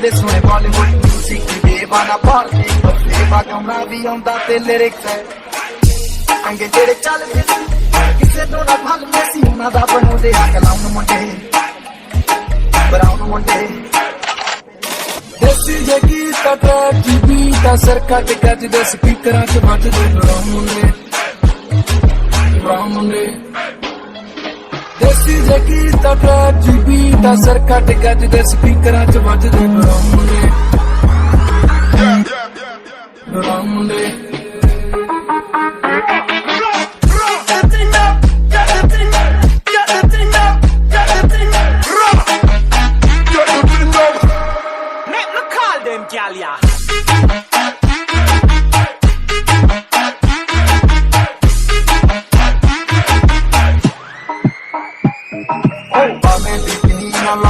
दे सुने बॉलीवुड म्यूजिक की बेवाना भारती बेवा गाना भी आंदा ते लिरिक्स है अंगे जेड़े चलदे किसे तो ना भल में सी उना दा बनोदे आ कलाम मुंडे ब्राउन मुंडे देसी जगी कटा टीवी दा सर कट कट दे स्पीकरां च बजदे ब्राउन मुंडे देसी जगी कटा टीवी दा सर कट कट दे स्पीकरां च बजदे brown Munde Gal, yeah. Oh, I'm in the